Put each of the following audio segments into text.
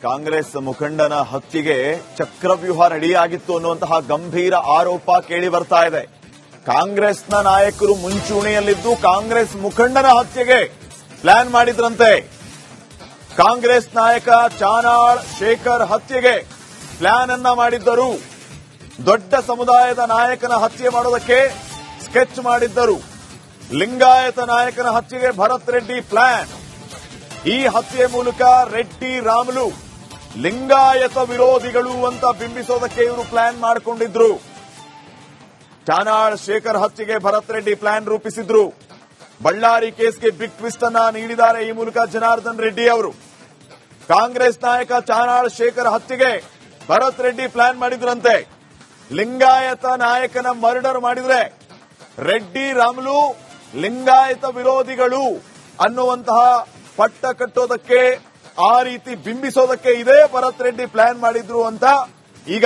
ಕಾಂಗ್ರೆಸ್ ಮುಖಂಡನ ಹತ್ಯೆಗೆ ಚಕ್ರವ್ಯೂಹ ರೆಡಿಯಾಗಿತ್ತು ಅನ್ನುವಂತಹ ಗಂಭೀರ ಆರೋಪ ಕೇಳಿ ಬರ್ತಾ ಇದೆ. ಕಾಂಗ್ರೆಸ್ನ ನಾಯಕರು ಮುಂಚೂಣಿಯಲ್ಲಿದ್ದು ಕಾಂಗ್ರೆಸ್ ಮುಖಂಡನ ಹತ್ಯೆಗೆ ಪ್ಲಾನ್ ಮಾಡಿದ್ರಂತೆ. ಕಾಂಗ್ರೆಸ್ ನಾಯಕ ಚಾನಾಳ್ ಶೇಖರ್ ಹತ್ಯೆಗೆ ಪ್ಲಾನ್ ಅನ್ನ ಮಾಡಿದ್ದರು. ದೊಡ್ಡ ಸಮುದಾಯದ ನಾಯಕನ ಹತ್ಯೆ ಮಾಡೋದಕ್ಕೆ ಸ್ಕೆಚ್ ಮಾಡಿದ್ದರು. ಲಿಂಗಾಯತ ನಾಯಕನ ಹತ್ಯೆಗೆ ಭರತ್ ರೆಡ್ಡಿ ಪ್ಲಾನ್. ಈ ಹತ್ಯೆ ಮೂಲಕ ರೆಡ್ಡಿ ರಾಮುಲು ಲಿಂಗಾಯತ ವಿರೋಧಿಗಳು ಅಂತ ಬಿಂಬಿಸೋದಕ್ಕೆ ಇವರು ಪ್ಲಾನ್ ಮಾಡಿಕೊಂಡಿದ್ರು. ಚಾನಾಳ್ ಶೇಖರ್ ಹತ್ಯೆಗೆ ಭರತ್ ರೆಡ್ಡಿ ಪ್ಲಾನ್ ರೂಪಿಸಿದ್ರು. ಬಳ್ಳಾರಿ ಕೇಸ್ಗೆ ಬಿಗ್ ಟ್ವಿಸ್ಟ್ ಅನ್ನ ನೀಡಿದ್ದಾರೆ ಈ ಮೂಲಕ ಜನಾರ್ದನ್ ರೆಡ್ಡಿ ಅವರು. ಕಾಂಗ್ರೆಸ್ ನಾಯಕ ಚಾನಾಳ್ ಶೇಖರ್ ಹತ್ಯೆಗೆ ಭರತ್ ರೆಡ್ಡಿ ಪ್ಲಾನ್ ಮಾಡಿದ್ರಂತೆ. ಲಿಂಗಾಯತ ನಾಯಕನ ಮರ್ಡರ್ ಮಾಡಿದ್ರೆ ರೆಡ್ಡಿ ರಾಮುಲು ಲಿಂಗಾಯತ ವಿರೋಧಿಗಳು ಅನ್ನುವಂತಹ ಪಟ್ಟ ಕಟ್ಟೋದಕ್ಕೆ, ಆ ರೀತಿ ಬಿಂಬಿಸೋದಕ್ಕೆ ಇದೇ ಭರತ್ ರೆಡ್ಡಿ ಪ್ಲಾನ್ ಮಾಡಿದ್ರು ಅಂತ ಈಗ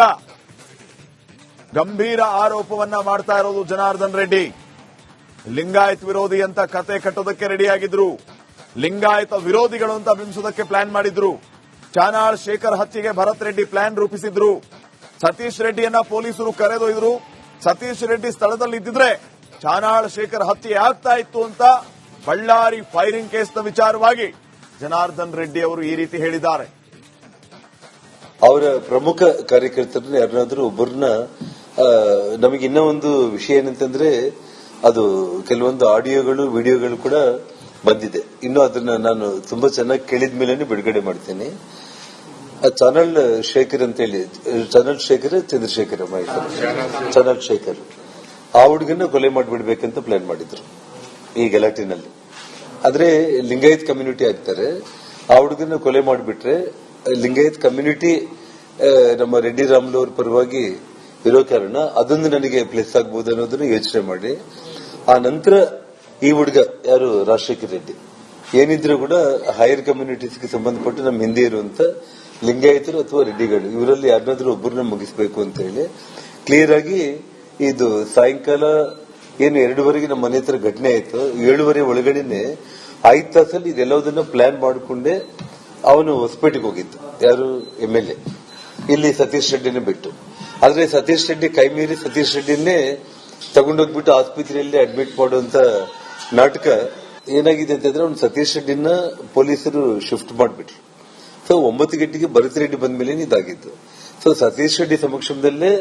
ಗಂಭೀರ ಆರೋಪವನ್ನ ಮಾಡ್ತಾ ಇರೋದು ಜನಾರ್ದನ್ ರೆಡ್ಡಿ. ಲಿಂಗಾಯತ್ ವಿರೋಧಿ ಅಂತ ಕತೆ ಕಟ್ಟೋದಕ್ಕೆ ರೆಡಿಯಾಗಿದ್ರು. ಲಿಂಗಾಯತ ವಿರೋಧಿಗಳು ಅಂತ ಬಿಂಬಿಸೋದಕ್ಕೆ ಪ್ಲಾನ್ ಮಾಡಿದ್ರು. ಚಾನಾಳ್ ಶೇಖರ್ ಹತ್ಯೆಗೆ ಭರತ್ ರೆಡ್ಡಿ ಪ್ಲಾನ್ ರೂಪಿಸಿದ್ರು. ಸತೀಶ್ ರೆಡ್ಡಿಯನ್ನ ಪೊಲೀಸರು ಕರೆದೊಯ್ದ್ರು. ಸತೀಶ್ ರೆಡ್ಡಿ ಸ್ಥಳದಲ್ಲಿ ಇದ್ದಿದ್ರೆ ಚಾನಾಳ್ ಶೇಖರ್ ಹತ್ಯೆ ಆಗ್ತಾ ಇತ್ತು ಅಂತ ಬಳ್ಳಾರಿ ಫೈರಿಂಗ್ ಕೇಸ್ನ ವಿಚಾರವಾಗಿ ಜನಾರ್ದನ್ ರೆಡ್ಡಿ ಅವರು ಈ ರೀತಿ ಹೇಳಿದ್ದಾರೆ. ಅವರ ಪ್ರಮುಖ ಕಾರ್ಯಕರ್ತರನ್ನ ಯಾರನ್ನಾದ್ರೂ ಒಬ್ಬರನ್ನ ನಮಗೆ ಇನ್ನೂ ಒಂದು ವಿಷಯ ಏನಂತಂದ್ರೆ, ಅದು ಕೆಲವೊಂದು ಆಡಿಯೋಗಳು ವಿಡಿಯೋಗಳು ಕೂಡ ಬಂದಿದೆ. ಇನ್ನು ಅದನ್ನ ನಾನು ತುಂಬಾ ಚೆನ್ನಾಗಿ ಕೇಳಿದ ಮೇಲೆ ಬಿಡುಗಡೆ ಮಾಡ್ತೇನೆ. ಚಾನಲ್ ಶೇಖರ್ ಅಂತ ಹೇಳಿ, ಚಾನಲ್ ಶೇಖರ್ ಚಂದ್ರಶೇಖರ್ ಚಾನಲ್ ಶೇಖರ್ ಆ ಹುಡುಗನ ಕೊಲೆ ಮಾಡಿಬಿಡ್ಬೇಕಂತ ಪ್ಲಾನ್ ಮಾಡಿದ್ರು ಈ ಗಲಾಟಿನಲ್ಲಿ. ಆದ್ರೆ ಲಿಂಗಾಯತ್ ಕಮ್ಯುನಿಟಿ ಆಗ್ತಾರೆ, ಆ ಹುಡುಗನ ಕೊಲೆ ಮಾಡಿಬಿಟ್ರೆ ಲಿಂಗಾಯತ್ ಕಮ್ಯುನಿಟಿ ನಮ್ಮ ರೆಡ್ಡಿ ರಾಮುಲು ಅವ್ರ ಪರವಾಗಿ ಇರೋ ಕಾರಣ ಅದೊಂದು ನನಗೆ ಪ್ಲೇಸ್ ಆಗ್ಬಹುದು ಅನ್ನೋದನ್ನ ಯೋಚನೆ ಮಾಡಿ, ಆ ನಂತರ ಈ ಹುಡುಗ ಯಾರು ರಾಜಶೇಖರ್ ರೆಡ್ಡಿ ಏನಿದ್ರು ಕೂಡ ಹೈಯರ್ ಕಮ್ಯುನಿಟೀಸ್ಗೆ ಸಂಬಂಧಪಟ್ಟು ನಮ್ಮ ಹಿಂದೆ ಇರುವಂತ ಲಿಂಗಾಯತರು ಅಥವಾ ರೆಡ್ಡಿಗಳು ಇವರಲ್ಲಿ ಯಾರನ್ನಾದ್ರೂ ಒಬ್ಬರನ್ನ ಮುಗಿಸಬೇಕು ಅಂತ ಹೇಳಿ ಕ್ಲಿಯರ್ ಆಗಿ ಇದು ಸಾಯಂಕಾಲ ಏನು 2:30 ನಮ್ಮ ಮನೆ ಹತ್ರ ಘಟನೆ ಆಯ್ತು. 7:30 ಒಳಗಡೆನೆ 5 ತಾಸಲ್ಲಿ ಇದೆಲ್ಲದನ್ನ ಪ್ಲಾನ್ ಮಾಡಿಕೊಂಡೆ ಅವನು ಹೊಸಪೇಟೆಗೆ ಹೋಗಿದ್ದು. ಯಾರು MLA ಇಲ್ಲಿ ಸತೀಶ್ ರೆಡ್ಡಿನೇ ಬಿಟ್ಟು. ಆದ್ರೆ ಸತೀಶ್ ರೆಡ್ಡಿ ಕೈ ಮೀರಿ ಸತೀಶ್ ರೆಡ್ಡಿನೇ ತಗೊಂಡೋಗ್ಬಿಟ್ಟು ಆಸ್ಪತ್ರೆಯಲ್ಲಿ ಅಡ್ಮಿಟ್ ಮಾಡುವಂತ ನಾಟಕ ಏನಾಗಿದೆ ಅಂತಂದ್ರೆ, ಅವ್ನು ಸತೀಶ್ ರೆಡ್ಡಿನ ಪೊಲೀಸರು ಶಿಫ್ಟ್ ಮಾಡಿಬಿಟ್ರು. ಸೊ 9 ಗಂಟೆಗೆ ಭರತ್ ರೆಡ್ಡಿ ಬಂದ ಮೇಲೆ ಇದಾಗಿದ್ದು. ಸೊ ಸತೀಶ್ ರೆಡ್ಡಿ ಸಮಕ್ಷಮದಲ್ಲೇ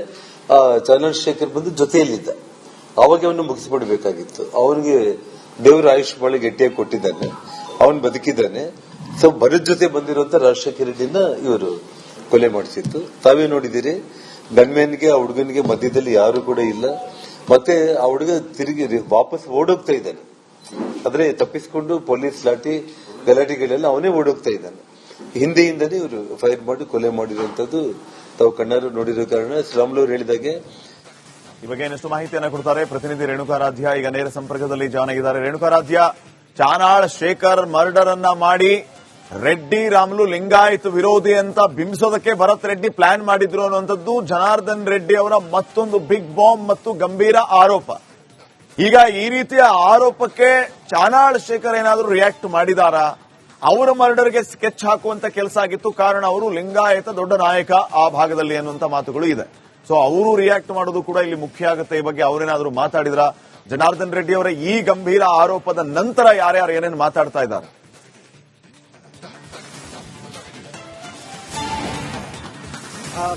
ಚಾನಲ್ ಶೇಖರ್ ಬಂದು ಜೊತೆಯಲ್ಲಿದ್ದ. ಅವಾಗ ಅವನು ಮುಗಿಸ್ಬಿಡ್ಬೇಕಾಗಿತ್ತು. ಅವನಿಗೆ ದೇವರ ಆಯುಷ್ ಬಹಳ ಗಟ್ಟಿಯಾಗಿ ಕೊಟ್ಟಿದ್ದಾನೆ, ಅವನು ಬದುಕಿದ್ದಾನೆ. ಸೊ ಭರತ್ ಜೊತೆ ಬಂದಿರುವಂತ ರಾಜಶೇಖರ್ ರೆಡ್ಡಿನ ಇವರು ಕೊಲೆ ಮಾಡಿಸಿತ್ತು. ತಾವೇ ನೋಡಿದಿರಿ, ಗನ್ಮ್ಯಾನ್ಗೆ ಆ ಹುಡುಗನಿಗೆ ಮಧ್ಯದಲ್ಲಿ ಯಾರು ಕೂಡ ಇಲ್ಲ. ಮತ್ತೆ ಆ ಹುಡುಗ ತಿರುಗಿ ವಾಪಸ್ ಓಡೋಗ್ತಾ ಇದ್ದಾನೆ. ಆದ್ರೆ ತಪ್ಪಿಸಿಕೊಂಡು ಪೊಲೀಸ್ ಲಾಠಿ ಗಲಾಟೆಗಳೆಲ್ಲ ಅವನೇ ಓಡೋಗ್ತಾ ಇದ್ದಾನೆ. ಹಿಂದೆಯಿಂದನೇ ಇವರು ಫೈರ್ ಮಾಡಿ ಕೊಲೆ ಮಾಡಿರುವಂತದ್ದು ತಾವು ಕಣ್ಣಾರು ನೋಡಿರೋ ಕಾರಣ ಶ್ರೀರಾಮುಲು ಅವರು ಹೇಳಿದಾಗೆ. ಈ ಬಗ್ಗೆ ಇನ್ನಷ್ಟು ಮಾಹಿತಿಯನ್ನು ಕೊಡ್ತಾರೆ ಪ್ರತಿನಿಧಿ ರೇಣುಕಾರಾಧ್ಯ. ಈಗ ನೇರ ಸಂಪರ್ಕದಲ್ಲಿ ಜಾಯ್ನ್ ಆಗಿದ್ದಾರೆ. ರೇಣುಕಾರಾಧ್ಯ, ಚಾನಾಳ್ ಶೇಖರ್ ಮರ್ಡರ್ ಅನ್ನ ಮಾಡಿ ರೆಡ್ಡಿ ರಾಮುಲು ಲಿಂಗಾಯತ್ ವಿರೋಧಿ ಅಂತ ಬಿಂಬಿಸೋದಕ್ಕೆ ಭರತ್ ರೆಡ್ಡಿ ಪ್ಲಾನ್ ಮಾಡಿದ್ರು ಅನ್ನುವಂಥದ್ದು ಜನಾರ್ದನ್ ರೆಡ್ಡಿ ಅವರ ಮತ್ತೊಂದು ಬಿಗ್ ಬಾಂಬ್ ಮತ್ತು ಗಂಭೀರ ಆರೋಪ. ಈಗ ಈ ರೀತಿಯ ಆರೋಪಕ್ಕೆ ಚಾನಾಳ್ ಶೇಖರ್ ಏನಾದರೂ ರಿಯಾಕ್ಟ್ ಮಾಡಿದಾರಾ? ಅವರ ಮರ್ಡರ್ಗೆ ಸ್ಕೆಚ್ ಹಾಕುವಂತ ಕೆಲಸ ಆಗಿತ್ತು, ಕಾರಣ ಅವರು ಲಿಂಗಾಯತ ದೊಡ್ಡ ನಾಯಕ ಆ ಭಾಗದಲ್ಲಿ ಅನ್ನುವಂತ ಮಾತುಗಳು ಇದೆ. ಸೊ ಅವರು ರಿಯಾಕ್ಟ್ ಮಾಡೋದು ಕೂಡ ಇಲ್ಲಿ ಮುಖ್ಯ ಆಗುತ್ತೆ. ಈ ಬಗ್ಗೆ ಅವರೇನಾದರೂ ಮಾತಾಡಿದ್ರ? ಜನಾರ್ದನ್ ರೆಡ್ಡಿ ಅವರ ಈ ಗಂಭೀರ ಆರೋಪದ ನಂತರ ಯಾರ್ಯಾರು ಏನೇನು ಮಾತಾಡ್ತಾ ಇದ್ದಾರೆ?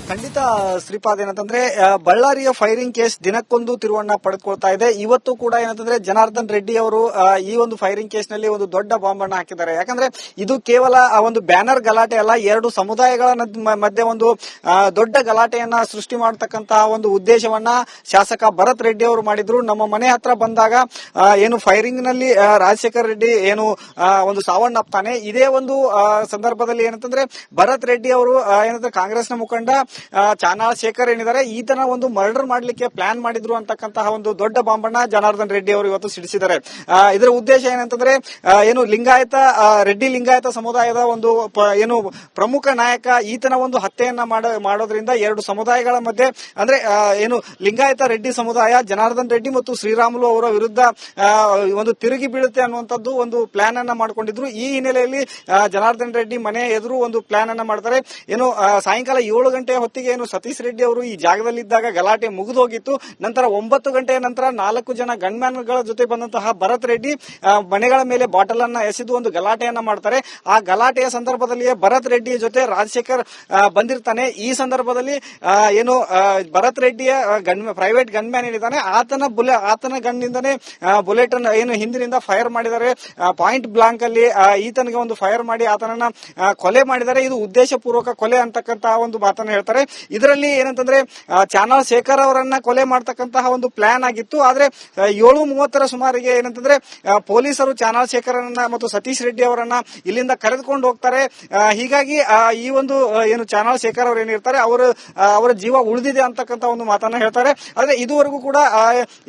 ಖಂಡಿತ ಶ್ರೀಪಾದ್, ಏನಂತಂದ್ರೆ ಬಳ್ಳಾರಿಯ ಫೈರಿಂಗ್ ಕೇಸ್ ದಿನಕ್ಕೊಂದು ತಿರುವನ್ನ ಪಡೆದುಕೊಳ್ತಾ ಇದೆ. ಇವತ್ತು ಕೂಡ ಏನಂತಂದ್ರೆ ಜನಾರ್ದನ್ ರೆಡ್ಡಿ ಅವರು ಈ ಒಂದು ಫೈರಿಂಗ್ ಕೇಸ್ ನಲ್ಲಿ ಒಂದು ದೊಡ್ಡ ಬಾಂಬ್ ಅನ್ನು ಹಾಕಿದ್ದಾರೆ. ಯಾಕಂದ್ರೆ ಇದು ಕೇವಲ ಒಂದು ಬ್ಯಾನರ್ ಗಲಾಟೆ ಅಲ್ಲ, 2 ಸಮುದಾಯಗಳ ಮಧ್ಯೆ ಒಂದು ದೊಡ್ಡ ಗಲಾಟೆಯನ್ನ ಸೃಷ್ಟಿ ಮಾಡತಕ್ಕಂತಹ ಒಂದು ಉದ್ದೇಶವನ್ನ ಶಾಸಕ ಭರತ್ ರೆಡ್ಡಿ ಅವರು ಮಾಡಿದ್ರು. ನಮ್ಮ ಮನೆ ಹತ್ರ ಬಂದಾಗ ಏನು ಫೈರಿಂಗ್ ನಲ್ಲಿ ರಾಜಶೇಖರ್ ರೆಡ್ಡಿ ಏನು ಒಂದು ಸಾವನ್ನಪ್ತಾನೆ, ಇದೇ ಒಂದು ಸಂದರ್ಭದಲ್ಲಿ ಏನಂತಂದ್ರೆ ಭರತ್ ರೆಡ್ಡಿ ಅವರು ಏನಂದ್ರೆ ಕಾಂಗ್ರೆಸ್ನ ಮುಖಂಡ ಮುಖಂಡ ಚಾನಾಳ್ ಶೇಖರ್ ಏನಿದ್ದಾರೆ ಈತನ ಒಂದು ಮರ್ಡರ್ ಮಾಡ್ಲಿಕ್ಕೆ ಪ್ಲಾನ್ ಮಾಡಿದ್ರು ಅಂತಕ್ಕಂತಹ ಒಂದು ದೊಡ್ಡ ಬಾಂಬಣ್ಣ ಜನಾರ್ದನ್ ರೆಡ್ಡಿ ಅವರು ಇವತ್ತು ಸಿಡಿಸಿದ್ದಾರೆ. ಇದರ ಉದ್ದೇಶ ಏನಂತಂದ್ರೆ ಏನು ರೆಡ್ಡಿ ಲಿಂಗಾಯತ ಸಮುದಾಯದ ಒಂದು ಏನು ಪ್ರಮುಖ ನಾಯಕ ಈತನ ಒಂದು ಹತ್ಯೆಯನ್ನ ಮಾಡೋದ್ರಿಂದ ಎರಡು ಸಮುದಾಯಗಳ ಮಧ್ಯೆ ಅಂದ್ರೆ ಏನು ಲಿಂಗಾಯತ ರೆಡ್ಡಿ ಸಮುದಾಯ ಜನಾರ್ದನ್ ರೆಡ್ಡಿ ಮತ್ತು ಶ್ರೀರಾಮುಲು ಅವರ ವಿರುದ್ಧ ಒಂದು ತಿರುಗಿ ಬೀಳುತ್ತೆ ಅನ್ನುವಂಥದ್ದು ಒಂದು ಪ್ಲಾನ್ ಅನ್ನ ಮಾಡ್ಕೊಂಡಿದ್ರು. ಈ ಹಿನ್ನೆಲೆಯಲ್ಲಿ ಜನಾರ್ದನ್ ರೆಡ್ಡಿ ಮನೆ ಎದುರು ಒಂದು ಪ್ಲಾನ್ ಅನ್ನ ಮಾಡ್ತಾರೆ. ಏನು ಸಾಯಂಕಾಲ 7 ಗಂಟೆಯ ಹೊತ್ತಿಗೆ ಏನು ಸತೀಶ್ ರೆಡ್ಡಿ ಅವರು ಈ ಜಾಗದಲ್ಲಿದ್ದಾಗ ಗಲಾಟೆ ಮುಗಿದೋಗಿತ್ತು. ನಂತರ 9 ಗಂಟೆಯ ನಂತರ 4 ಜನ ಗನ್ಮ್ಯಾನ್ಗಳ ಜೊತೆ ಬಂದಂತಹ ಭರತ್ ರೆಡ್ಡಿ ಮನೆಗಳ ಮೇಲೆ ಬಾಟಲ್ ಅನ್ನ ಎಸೆದು ಒಂದು ಗಲಾಟೆಯನ್ನ ಮಾಡ್ತಾರೆ. ಆ ಗಲಾಟೆಯ ಸಂದರ್ಭದಲ್ಲಿಯೇ ಭರತ್ ರೆಡ್ಡಿಯ ಜೊತೆ ರಾಜಶೇಖರ್ ಬಂದಿರ್ತಾನೆ. ಈ ಸಂದರ್ಭದಲ್ಲಿ ಏನು ಭರತ್ ರೆಡ್ಡಿಯ ಪ್ರೈವೇಟ್ ಗನ್ಮ್ಯಾನ್ ಏನಿದ್ದಾನೆ ಆತನ ಗನ್ನಿಂದನೇ ಬುಲೆಟ್ ಅನ್ನು ಏನು ಹಿಂದಿನಿಂದ ಫೈರ್ ಮಾಡಿದ್ದಾರೆ. ಪಾಯಿಂಟ್ ಬ್ಲಾಂಕ್ ಅಲ್ಲಿ ಈತನಿಗೆ ಒಂದು ಫೈರ್ ಮಾಡಿ ಆತನನ್ನ ಕೊಲೆ ಮಾಡಿದ್ದಾರೆ. ಇದು ಉದ್ದೇಶಪೂರ್ವಕ ಕೊಲೆ ಅಂತಕ್ಕಂತಹ ಒಂದು ಮಾತನ್ನು ಹೇಳ್ತಾರೆ. ಇದರಲ್ಲಿ ಏನಂತಂದ್ರೆ ಚಾನಾಳ್ ಶೇಖರ್ ಅವರನ್ನ ಕೊಲೆ ಮಾಡತಕ್ಕಂತಹ ಒಂದು ಪ್ಲಾನ್ ಆಗಿತ್ತು. ಆದ್ರೆ 7:30 ಸುಮಾರಿಗೆ ಏನಂತಂದ್ರೆ ಪೊಲೀಸರು ಚಾನಾಳ್ ಶೇಖರನ್ನ ಮತ್ತು ಸತೀಶ್ ರೆಡ್ಡಿ ಅವರನ್ನ ಇಲ್ಲಿಂದ ಕರೆದುಕೊಂಡು ಹೋಗ್ತಾರೆ. ಹೀಗಾಗಿ ಈ ಒಂದು ಏನು ಚಾನಾಳ್ ಶೇಖರ್ ಅವರು ಏನಿರ್ತಾರೆ ಅವರ ಜೀವ ಉಳಿದಿದೆ ಅಂತಕ್ಕಂಥ ಒಂದು ಮಾತನ್ನ ಹೇಳ್ತಾರೆ. ಆದ್ರೆ ಇದುವರೆಗೂ ಕೂಡ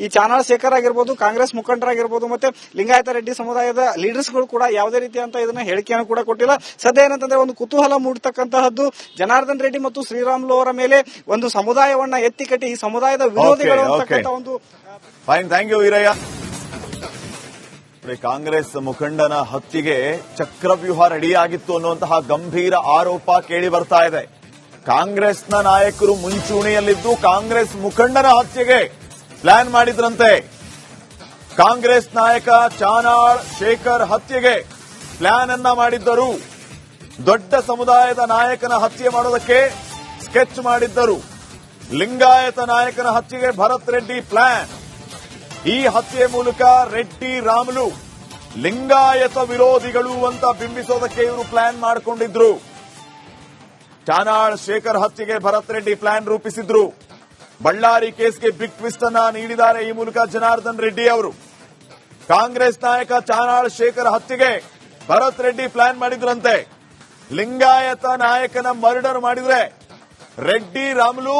ಈ ಚಾನಾಳ್ ಶೇಖರ್ ಆಗಿರ್ಬೋದು, ಕಾಂಗ್ರೆಸ್ ಮುಖಂಡರಾಗಿರ್ಬೋದು, ಮತ್ತೆ ಲಿಂಗಾಯತ ರೆಡ್ಡಿ ಸಮುದಾಯದ ಲೀಡರ್ಸ್ ಗಳು ಕೂಡ ಯಾವುದೇ ರೀತಿಯಂತ ಇದನ್ನ ಹೇಳಿಕೆಯನ್ನು ಕೂಡ ಕೊಟ್ಟಿಲ್ಲ. ಸದ್ಯ ಏನಂತಂದ್ರೆ ಒಂದು ಕುತೂಹಲ ಮೂಡತಕ್ಕಂತಹದ್ದು ಜನಾರ್ದನ್ ರೆಡ್ಡಿ ಮತ್ತು ಶ್ರೀರಾಮುಲು ಅವರ ಮೇಲೆ ಒಂದು ಸಮುದಾಯವನ್ನ ಎತ್ತಿಕಟ್ಟಿ ಈ ಸಮುದಾಯದ ವಿರೋಧಿಗಳು ಅಂತಕ್ಕಂಥ ಒಂದು fine. Thank you Veeraiah. Congress ಮುಖಂಡನ ಹತ್ಯೆಗೆ ಚಕ್ರವ್ಯೂಹ ರೆಡಿಯಾಗಿತ್ತು ಅನ್ನುವಂತಹ ಗಂಭೀರ ಆರೋಪ ಕೇಳಿ ಬರ್ತಾ ಇದೆ. ಕಾಂಗ್ರೆಸ್ನ ನಾಯಕರು ಮುಂಚೂಣಿಯಲ್ಲಿದ್ದು ಕಾಂಗ್ರೆಸ್ ಮುಖಂಡನ ಹತ್ಯೆಗೆ ಪ್ಲಾನ್ ಮಾಡಿದ್ರಂತೆ. ಕಾಂಗ್ರೆಸ್ ನಾಯಕ ಚಾನಾಳ್ ಶೇಖರ್ ಹತ್ಯೆಗೆ ಪ್ಲಾನ್ ಅನ್ನ ಮಾಡಿದ್ದರು. ದೊಡ್ಡ ಸಮುದಾಯದ ನಾಯಕನ ಹತ್ಯೆ ಮಾಡೋದಕ್ಕೆ ಸ್ಕೆಚ್ ಮಾಡಿದ್ದರು. ಲಿಂಗಾಯತ ನಾಯಕನ ಹತ್ಯೆಗೆ ಭರತ್ ರೆಡ್ಡಿ ಪ್ಲಾನ್. ಈ ಹತ್ಯೆ ಮೂಲಕ ರೆಡ್ಡಿ ರಾಮುಲು ಲಿಂಗಾಯತ ವಿರೋಧಿಗಳು ಅಂತ ಬಿಂಬಿಸೋದಕ್ಕೆ ಇವರು ಪ್ಲಾನ್ ಮಾಡಿಕೊಂಡಿದ್ರು. ಚಾನಾಳ್ ಶೇಖರ್ ಹತ್ಯೆಗೆ ಭರತ್ ರೆಡ್ಡಿ ಪ್ಲಾನ್ ರೂಪಿಸಿದ್ರು. ಬಳ್ಳಾರಿ ಕೇಸ್ಗೆ ಬಿಗ್ ಟ್ವಿಸ್ಟ್ ಅನ್ನ ನೀಡಿದ್ದಾರೆ ಈ ಮೂಲಕ ಜನಾರ್ದನ್ ರೆಡ್ಡಿ ಅವರು. ಕಾಂಗ್ರೆಸ್ ನಾಯಕ ಚಾನಾಳ್ ಶೇಖರ್ ಹತ್ಯೆಗೆ ಭರತ್ ರೆಡ್ಡಿ ಪ್ಲಾನ್ ಮಾಡಿದ್ರಂತೆ. ಲಿಂಗಾಯತ ನಾಯಕನ ಮರ್ಡರ್ ಮಾಡಿದ್ರೆ ರೆಡ್ಡಿ ರಾಮುಲು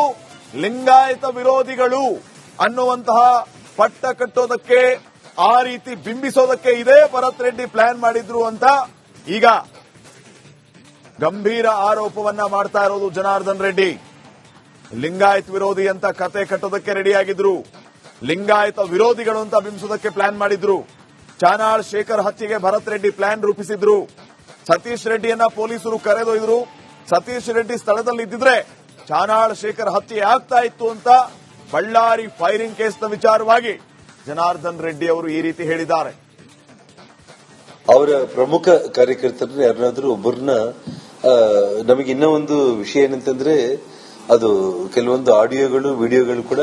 ಲಿಂಗಾಯತ ವಿರೋಧಿಗಳು ಅನ್ನುವಂತಹ ಪಟ್ಟ ಕಟ್ಟೋದಕ್ಕೆ, ಆ ರೀತಿ ಬಿಂಬಿಸೋದಕ್ಕೆ ಇದೇ ಭರತ್ ರೆಡ್ಡಿ ಪ್ಲಾನ್ ಮಾಡಿದ್ರು ಅಂತ ಈಗ ಗಂಭೀರ ಆರೋಪವನ್ನ ಮಾಡ್ತಾ ಇರೋದು ಜನಾರ್ದನ್ ರೆಡ್ಡಿ. ಲಿಂಗಾಯತ್ ವಿರೋಧಿ ಅಂತ ಕತೆ ಕಟ್ಟೋದಕ್ಕೆ ರೆಡಿಯಾಗಿದ್ರು. ಲಿಂಗಾಯತ ವಿರೋಧಿಗಳು ಅಂತ ಬಿಂಬಿಸೋದಕ್ಕೆ ಪ್ಲಾನ್ ಮಾಡಿದ್ರು. ಚಾನಾಳ್ ಶೇಖರ್ ಹತ್ಯೆಗೆ ಭರತ್ ರೆಡ್ಡಿ ಪ್ಲಾನ್ ರೂಪಿಸಿದ್ರು. ಸತೀಶ್ ರೆಡ್ಡಿಯನ್ನ ಪೊಲೀಸರು ಕರೆದೊಯ್ದರು. ಸತೀಶ್ ರೆಡ್ಡಿ ಸ್ಥಳದಲ್ಲಿ ಇದ್ದಿದ್ರೆ ಚಾನಾಳ್ ಶೇಖರ್ ಹತ್ಯೆ ಆಗ್ತಾ ಇತ್ತು ಅಂತ ಬಳ್ಳಾರಿ ಫೈರಿಂಗ್ ಕೇಸ್ನ ವಿಚಾರವಾಗಿ ಜನಾರ್ದನ್ ರೆಡ್ಡಿ ಅವರು ಈ ರೀತಿ ಹೇಳಿದ್ದಾರೆ. ಅವರ ಪ್ರಮುಖ ಕಾರ್ಯಕರ್ತರನ್ನ ಯಾರನ್ನಾದ್ರೂ ಒಬ್ಬರನ್ನ ನಮಗೆ ಇನ್ನೂ ಒಂದು ವಿಷಯ ಏನಂತಂದ್ರೆ ಅದು ಕೆಲವೊಂದು ಆಡಿಯೋಗಳು ವಿಡಿಯೋಗಳು ಕೂಡ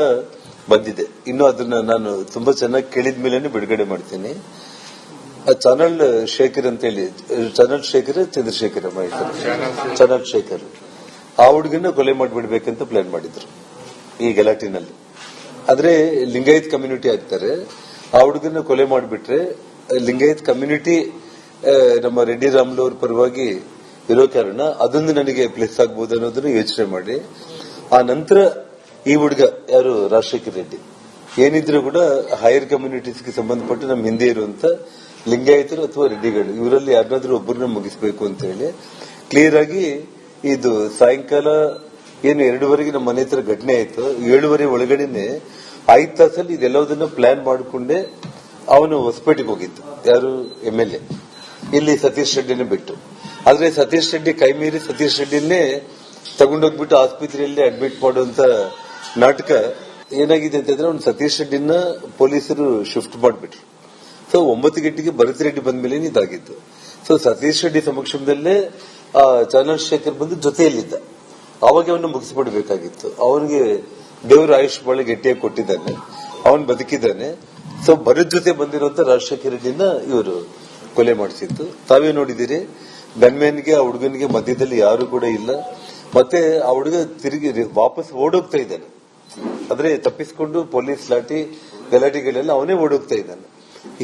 ಬಂದಿದೆ. ಇನ್ನು ಅದನ್ನ ನಾನು ತುಂಬಾ ಚೆನ್ನಾಗಿ ಕೇಳಿದ ಮೇಲೆ ಬಿಡುಗಡೆ ಮಾಡ್ತೀನಿ. ಚಾನಲ್ ಶೇಖರ್ ಅಂತ ಹೇಳಿ, ಚಾನಲ್ ಶೇಖರ್ ಚಂದ್ರಶೇಖರ್ ಚಾನಲ್ ಶೇಖರ್ ಆ ಹುಡುಗನ ಕೊಲೆ ಮಾಡಿಬಿಡ್ಬೇಕಂತ ಪ್ಲಾನ್ ಮಾಡಿದ್ರು ಈ ಗಲಾಟಿನಲ್ಲಿ. ಆದ್ರೆ ಲಿಂಗಾಯತ್ ಕಮ್ಯುನಿಟಿ ಆಗ್ತಾರೆ, ಆ ಹುಡುಗನ ಕೊಲೆ ಮಾಡಿಬಿಟ್ರೆ ಲಿಂಗಾಯತ್ ಕಮ್ಯುನಿಟಿ ನಮ್ಮ ರೆಡ್ಡಿ ರಾಮುಲು ಅವ್ರ ಪರವಾಗಿ ಇರೋ ಕಾರಣ ಅದೊಂದು ನನಗೆ ಪ್ಲೇಸ್ ಆಗ್ಬಹುದು ಅನ್ನೋದನ್ನ ಯೋಚನೆ ಮಾಡಿ ಆ ನಂತರ ಈ ಹುಡುಗ ಯಾರು ರಾಜಶೇಖರ್ ರೆಡ್ಡಿ ಏನಿದ್ರು ಕೂಡ ಹೈಯರ್ ಕಮ್ಯುನಿಟೀಸ್ಗೆ ಸಂಬಂಧಪಟ್ಟು ನಮ್ಮ ಹಿಂದೆ ಇರುವಂತ ಲಿಂಗಾಯತರು ಅಥವಾ ರೆಡ್ಡಿಗಳು ಇವರಲ್ಲಿ ಯಾರನ್ನಾದ್ರೂ ಒಬ್ಬರನ್ನ ಮುಗಿಸಬೇಕು ಅಂತ ಹೇಳಿ ಕ್ಲಿಯರ್ ಆಗಿ ಇದು ಸಾಯಂಕಾಲ ಏನು 2:30ಗೆ ನಮ್ಮ ಮನೆ ಹತ್ರ ಘಟನೆ ಆಯ್ತು. 7:30 ಒಳಗಡೆನೆ 5 ತಾಸಲ್ಲಿ ಇದೆಲ್ಲದನ್ನ ಪ್ಲಾನ್ ಮಾಡಿಕೊಂಡೆ ಅವನು ಹೊಸಪೇಟೆಗೆ ಹೋಗಿದ್ದು. ಯಾರು MLA ಇಲ್ಲಿ ಸತೀಶ್ ರೆಡ್ಡಿನೇ ಬಿಟ್ಟು. ಆದ್ರೆ ಸತೀಶ್ ರೆಡ್ಡಿ ಕೈ ಮೀರಿ ಸತೀಶ್ ರೆಡ್ಡಿನೇ ತಗೊಂಡೋಗ್ಬಿಟ್ಟು ಆಸ್ಪತ್ರೆಯಲ್ಲಿ ಅಡ್ಮಿಟ್ ಮಾಡುವಂತ ನಾಟಕ ಏನಾಗಿದೆ ಅಂತಂದ್ರೆ ಅವ್ನು ಸತೀಶ್ ರೆಡ್ಡಿನ ಪೊಲೀಸರು ಶಿಫ್ಟ್ ಮಾಡಿಬಿಟ್ರು. ಸೊ 9 ಗಂಟೆಗೆ ಭರತ್ ರೆಡ್ಡಿ ಬಂದ್ಮೇಲೆ ಇದಾಗಿದ್ದು. ಸೊ ಸತೀಶ್ ರೆಡ್ಡಿ ಸಮಕ್ಷಮದಲ್ಲೇ ಚಾನಲ್ ಶೇಖರ್ ಬಂದು ಜೊತೆಯಲ್ಲಿದ್ದ. ಅವಾಗ ಅವನ್ನ ಮುಗಿಸ್ಬಿಡ್ಬೇಕಾಗಿತ್ತು. ಅವನಿಗೆ ದೇವರ ಆಯುಷ್ ಬಹಳ ಗಟ್ಟಿಯಾಗಿ ಕೊಟ್ಟಿದ್ದಾನೆ, ಅವನ್ ಬದುಕಿದ್ದಾನೆ. ಸೊ ಭರತ್ ಜೊತೆ ಬಂದಿರುವಂತ ರಾಜಶೇಖರ್ ರೆಡ್ಡಿನ ಇವರು ಕೊಲೆ ಮಾಡಿಸಿತ್ತು. ತಾವೇ ನೋಡಿದಿರಿ, ಗನ್ಮ್ಯಾನ್ಗೆ ಆ ಹುಡುಗನಿಗೆ ಮಧ್ಯದಲ್ಲಿ ಯಾರು ಕೂಡ ಇಲ್ಲ. ಮತ್ತೆ ಆ ಹುಡುಗ ತಿರುಗಿ ವಾಪಸ್ ಓಡೋಗ್ತಾ ಇದ್ದಾನೆ. ಆದ್ರೆ ತಪ್ಪಿಸಿಕೊಂಡು ಪೊಲೀಸ್ ಲಾಠಿ ಗಲಾಟೆಗಳೆಲ್ಲ ಅವನೇ ಓಡೋಗ್ತಾ ಇದ್ದಾನೆ.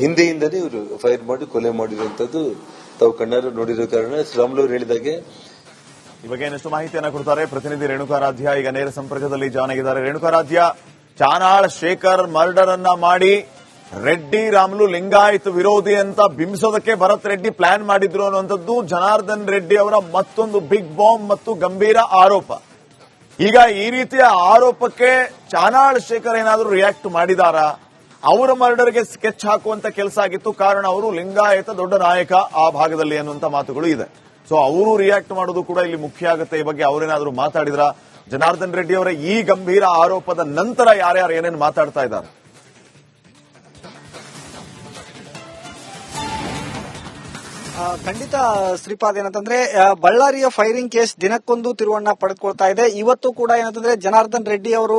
ಹಿಂದೆಯಿಂದನೇ ಇವರು ಫೈರ್ ಮಾಡಿ ಕೊಲೆ ಮಾಡಿರುವಂತದ್ದು ತಾವು ಕಣ್ಣಾರು ನೋಡಿರೋ ಕಾರಣ ಶ್ರೀರಾಮುಲು ಅವರು ಹೇಳಿದಾಗೆ ಈ ಬಗ್ಗೆ ಇನ್ನಷ್ಟು ಮಾಹಿತಿಯನ್ನ ಕೊಡ್ತಾರೆ ಪ್ರತಿನಿಧಿ ರೇಣುಕಾರಾಧ್ಯ. ಈಗ ನೇರ ಸಂಪರ್ಕದಲ್ಲಿ ಜಾಯ್ನ್ ಆಗಿದ್ದಾರೆ. ರೇಣುಕಾರಾಧ್ಯ, ಚಾನಾಳ್ ಶೇಖರ್ ಮರ್ಡರ್ ಅನ್ನ ಮಾಡಿ ರೆಡ್ಡಿ ರಾಮುಲು ಲಿಂಗಾಯತ್ ವಿರೋಧಿ ಅಂತ ಬಿಂಬಿಸೋದಕ್ಕೆ ಭರತ್ ರೆಡ್ಡಿ ಪ್ಲಾನ್ ಮಾಡಿದ್ರು ಅನ್ನುವಂಥದ್ದು ಜನಾರ್ದನ್ ರೆಡ್ಡಿ ಅವರ ಮತ್ತೊಂದು ಬಿಗ್ ಬಾಂಬ್ ಮತ್ತು ಗಂಭೀರ ಆರೋಪ. ಈಗ ಈ ರೀತಿಯ ಆರೋಪಕ್ಕೆ ಚಾನಾಳ್ ಶೇಖರ್ ಏನಾದರೂ ರಿಯಾಕ್ಟ್ ಮಾಡಿದಾರಾ? ಅವರ ಮರ್ಡರ್ಗೆ ಸ್ಕೆಚ್ ಹಾಕುವಂತ ಕೆಲಸ ಆಗಿತ್ತು, ಕಾರಣ ಅವರು ಲಿಂಗಾಯತ ದೊಡ್ಡ ನಾಯಕ ಆ ಭಾಗದಲ್ಲಿ ಅನ್ನುವಂತ ಮಾತುಗಳು ಇದೆ. ಸೊ ಅವರು ರಿಯಾಕ್ಟ್ ಮಾಡೋದು ಕೂಡ ಇಲ್ಲಿ ಮುಖ್ಯ ಆಗುತ್ತೆ. ಈ ಬಗ್ಗೆ ಅವರೇನಾದರೂ ಮಾತಾಡಿದ್ರ? ಜನಾರ್ದನ್ ರೆಡ್ಡಿ ಅವರ ಈ ಗಂಭೀರ ಆರೋಪದ ನಂತರ ಯಾರ್ಯಾರು ಏನೇನು ಮಾತಾಡ್ತಾ ಇದ್ದಾರೆ? ಖಂಡಿತ ಶ್ರೀಪಾದ್, ಏನಂತಂದ್ರೆ ಬಳ್ಳಾರಿಯ ಫೈರಿಂಗ್ ಕೇಸ್ ದಿನಕ್ಕೊಂದು ತಿರುವನ್ನ ಪಡೆದುಕೊಳ್ತಾ ಇದೆ. ಇವತ್ತು ಕೂಡ ಏನಂತಂದ್ರೆ ಜನಾರ್ದನ್ ರೆಡ್ಡಿ ಅವರು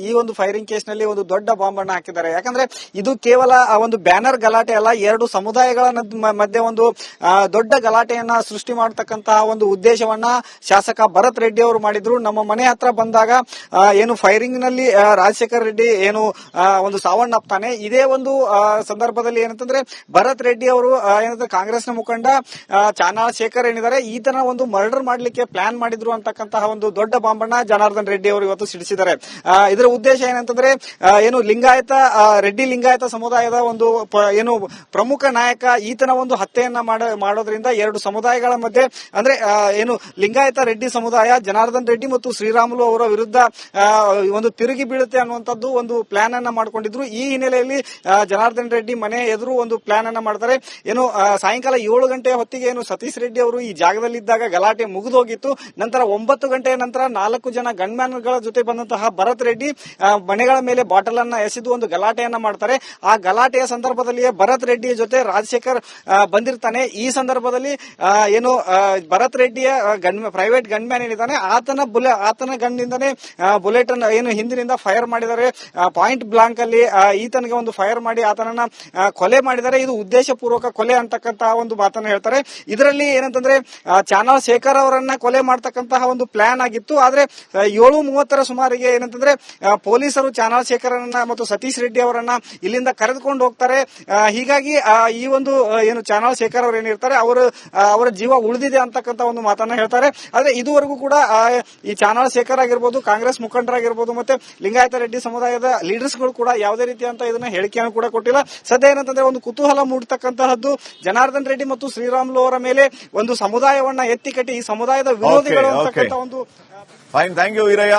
ಈ ಒಂದು ಫೈರಿಂಗ್ ಕೇಸ್ ನಲ್ಲಿ ಒಂದು ದೊಡ್ಡ ಬಾಂಬ್ ಅನ್ನ ಹಾಕಿದ್ದಾರೆ. ಯಾಕಂದ್ರೆ ಇದು ಕೇವಲ ಒಂದು ಬ್ಯಾನರ್ ಗಲಾಟೆ ಅಲ್ಲ, ಎರಡು ಸಮುದಾಯಗಳ ಮಧ್ಯೆ ಒಂದು ದೊಡ್ಡ ಗಲಾಟೆಯನ್ನ ಸೃಷ್ಟಿ ಮಾಡತಕ್ಕಂತಹ ಒಂದು ಉದ್ದೇಶವನ್ನ ಶಾಸಕ ಭರತ್ ರೆಡ್ಡಿ ಅವರು ಮಾಡಿದ್ರು. ನಮ್ಮ ಮನೆ ಹತ್ರ ಬಂದಾಗ ಏನು ಫೈರಿಂಗ್ ನಲ್ಲಿ ರಾಜಶೇಖರ್ ರೆಡ್ಡಿ ಏನು ಒಂದು ಸಾವನ್ನಪ್ತಾನೆ, ಇದೇ ಒಂದು ಸಂದರ್ಭದಲ್ಲಿ ಏನಂತಂದ್ರೆ ಭರತ್ ರೆಡ್ಡಿ ಅವರು ಏನಂದ್ರೆ ಕಾಂಗ್ರೆಸ್ನ ಮುಖಂಡ ಚಾನಾಳ್ ಶೇಖರ್ ಏನಿದ್ದಾರೆ, ಈತನ ಒಂದು ಮರ್ಡರ್ ಮಾಡ್ಲಿಕ್ಕೆ ಪ್ಲಾನ್ ಮಾಡಿದ್ರು ಅಂತಕ್ಕಂತಹ ಒಂದು ದೊಡ್ಡ ಬಾಂಬನ್ನ ಜನಾರ್ದನ್ ರೆಡ್ಡಿ ಅವರು ಇವತ್ತು ಸಿಡಿಸಿದ್ದಾರೆ. ಇದರ ಉದ್ದೇಶ ಏನಂತಂದ್ರೆ ಏನು ಲಿಂಗಾಯತ ರೆಡ್ಡಿ ಲಿಂಗಾಯತ ಸಮುದಾಯದ ಒಂದು ಏನು ಪ್ರಮುಖ ನಾಯಕ ಈತನ ಒಂದು ಹತ್ಯೆಯನ್ನ ಮಾಡೋದ್ರಿಂದ ಎರಡು ಸಮುದಾಯಗಳ ಮಧ್ಯೆ ಅಂದ್ರೆ ಏನು ಲಿಂಗಾಯತ ರೆಡ್ಡಿ ಸಮುದಾಯ ಜನಾರ್ದನ್ ರೆಡ್ಡಿ ಮತ್ತು ಶ್ರೀರಾಮುಲು ಅವರ ವಿರುದ್ಧ ಒಂದು ತಿರುಗಿ ಬೀಳುತ್ತೆ ಅನ್ನುವಂಥದ್ದು ಒಂದು ಪ್ಲಾನ್ ಅನ್ನ ಮಾಡ್ಕೊಂಡಿದ್ರು. ಈ ಹಿನ್ನೆಲೆಯಲ್ಲಿ ಜನಾರ್ದನ್ ರೆಡ್ಡಿ ಮನೆ ಎದುರು ಒಂದು ಪ್ಲಾನ್ ಅನ್ನ ಮಾಡ್ತಾರೆ. ಏನು ಸಾಯಂಕಾಲ 7 ಗಂಟೆಯ ಹೊತ್ತಿಗೆ ಏನು ಸತೀಶ್ ರೆಡ್ಡಿ ಅವರು ಈ ಜಾಗದಲ್ಲಿದ್ದಾಗ ಗಲಾಟೆ ಮುಗಿದೋಗಿತ್ತು. ನಂತರ 9 ಗಂಟೆಯ ನಂತರ 4 ಜನ ಗನ್ಮ್ಯಾನ್ಗಳ ಜೊತೆ ಬಂದಂತಹ ಭರತ್ ರೆಡ್ಡಿ ಮನೆಗಳ ಮೇಲೆ ಬಾಟಲ್ ಅನ್ನ ಎಸೆದು ಒಂದು ಗಲಾಟೆಯನ್ನ ಮಾಡ್ತಾರೆ. ಆ ಗಲಾಟೆಯ ಸಂದರ್ಭದಲ್ಲಿಯೇ ಭರತ್ ರೆಡ್ಡಿಯ ಜೊತೆ ರಾಜಶೇಖರ್ ಬಂದಿರ್ತಾನೆ. ಈ ಸಂದರ್ಭದಲ್ಲಿ ಏನು ಭರತ್ ರೆಡ್ಡಿಯ ಪ್ರೈವೇಟ್ ಗನ್ಮ್ಯಾನ್ ಏನಿದ್ದಾನೆ ಆತನ ಗನ್ನಿಂದನೇ ಬುಲೆಟ್ ಅನ್ನು ಏನು ಹಿಂದಿನಿಂದ ಫೈರ್ ಮಾಡಿದ್ದಾರೆ. ಪಾಯಿಂಟ್ ಬ್ಲಾಂಕ್ ಅಲ್ಲಿ ಈತನಿಗೆ ಒಂದು ಫೈರ್ ಮಾಡಿ ಆತನನ್ನ ಕೊಲೆ ಮಾಡಿದ್ದಾರೆ. ಇದು ಉದ್ದೇಶಪೂರ್ವಕ ಕೊಲೆ ಅಂತಕ್ಕಂತಹ ಒಂದು ಮಾತನ್ನ ಹೇಳ್ತಾರೆ. ಇದರಲ್ಲಿ ಏನಂತಂದ್ರೆ ಚಾನಾಳ್ ಶೇಖರ್ ಅವರನ್ನ ಕೊಲೆ ಮಾಡತಕ್ಕಂತಹ ಒಂದು ಪ್ಲಾನ್ ಆಗಿತ್ತು. ಆದ್ರೆ 7:30 ಸುಮಾರಿಗೆ ಏನಂತಂದ್ರೆ ಪೊಲೀಸರು ಚಾನಾಳ್ ಶೇಖರ್ ಮತ್ತು ಸತೀಶ್ ರೆಡ್ಡಿ ಅವರನ್ನ ಇಲ್ಲಿಂದ ಕರೆದುಕೊಂಡು ಹೋಗ್ತಾರೆ. ಹೀಗಾಗಿ ಈ ಒಂದು ಏನು ಚಾನಾಳ್ ಶೇಖರ್ ಅವರು ಏನಿರ್ತಾರೆ ಅವರ ಜೀವ ಉಳಿದಿದೆ ಅಂತಕ್ಕಂಥ ಒಂದು ಮಾತನ್ನ ಹೇಳ್ತಾರೆ. ಆದ್ರೆ ಇದುವರೆಗೂ ಕೂಡ ಈ ಚಾನಾಳ್ ಶೇಖರ್ ಆಗಿರ್ಬೋದು, ಕಾಂಗ್ರೆಸ್ ಮುಖಂಡರಾಗಿರ್ಬೋದು, ಮತ್ತೆ ಲಿಂಗಾಯತ ರೆಡ್ಡಿ ಸಮುದಾಯದ ಲೀಡರ್ಸ್ ಗಳು ಕೂಡ ಯಾವುದೇ ರೀತಿಯಂತ ಇದನ್ನ ಹೇಳಿಕೆಯನ್ನು ಕೂಡ ಕೊಟ್ಟಿಲ್ಲ. ಸದ್ಯ ಏನಂತಂದ್ರೆ ಒಂದು ಕುತೂಹಲ ಮೂಡತಕ್ಕಂತಹದ್ದು ಜನಾರ್ದನ್ ರೆಡ್ಡಿ ಮತ್ತು ಶ್ರೀರಾಮುಲು ಅವರ ಮೇಲೆ ಒಂದು ಸಮುದಾಯವನ್ನ ಎತ್ತಿ ಕಟ್ಟಿ ಈ ಸಮುದಾಯದ ವಿರೋಧಿಗಳು ಅಂತಕ್ಕಂಥ ಒಂದು ಫೈನ್. Thank you Veerayya.